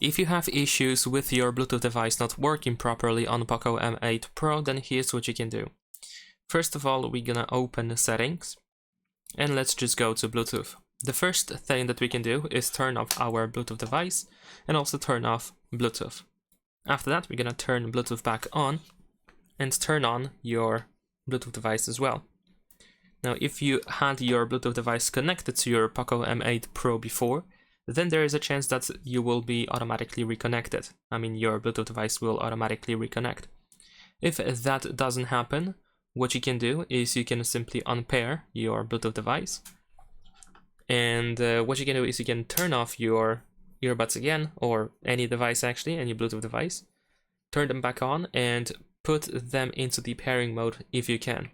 If you have issues with your Bluetooth device not working properly on POCO M8 Pro, then here's what you can do. First of all, we're gonna open settings and let's just go to Bluetooth. The first thing that we can do is turn off our Bluetooth device and also turn off Bluetooth. After that, we're gonna turn Bluetooth back on and turn on your Bluetooth device as well. Now, if you had your Bluetooth device connected to your POCO M8 Pro before, then there is a chance that you will be automatically reconnected. I mean, your Bluetooth device will automatically reconnect. If that doesn't happen, what you can do is you can simply unpair your Bluetooth device. And what you can do is you can turn off your earbuds again, or any device actually, any Bluetooth device. Turn them back on and put them into the pairing mode if you can.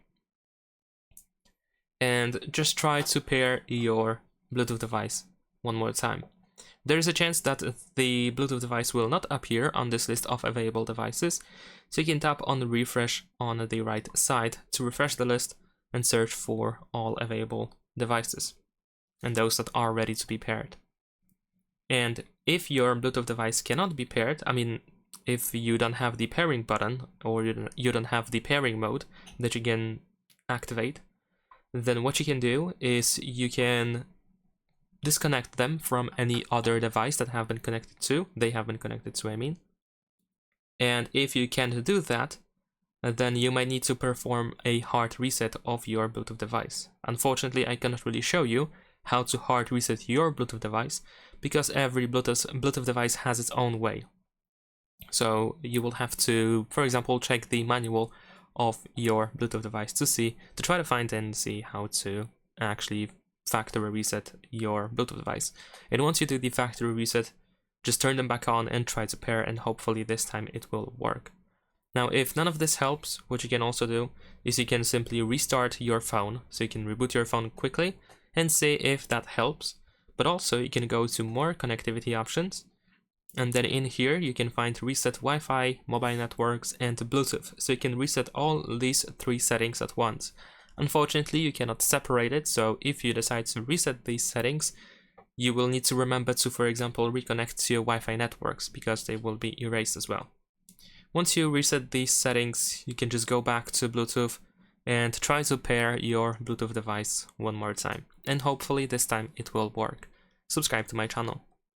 And just try to pair your Bluetooth device one more time. There is a chance that the Bluetooth device will not appear on this list of available devices, so you can tap on the refresh on the right side to refresh the list and search for all available devices and those that are ready to be paired. And if your Bluetooth device cannot be paired, I mean, if you don't have the pairing button or you don't have the pairing mode that you can activate, then what you can do is you can disconnect them from any other device that have been connected to, I mean. And if you can't do that, then you might need to perform a hard reset of your Bluetooth device. Unfortunately, I cannot really show you how to hard reset your Bluetooth device because every Bluetooth device has its own way. So you will have to, for example, check the manual of your Bluetooth device to try to find and see how to actually factory reset your Bluetooth device. And once you do the factory reset, just turn them back on and try to pair, and hopefully this time it will work. Now, if none of this helps, what you can also do is you can simply restart your phone. So you can reboot your phone quickly and see if that helps. But also you can go to more connectivity options. And then in here, you can find reset Wi-Fi, mobile networks, and Bluetooth. So you can reset all these three settings at once. Unfortunately, you cannot separate it. So if you decide to reset these settings, you will need to remember to, for example, reconnect to your Wi-Fi networks because they will be erased as well. Once you reset these settings, you can just go back to Bluetooth and try to pair your Bluetooth device one more time. And hopefully this time it will work. Subscribe to my channel.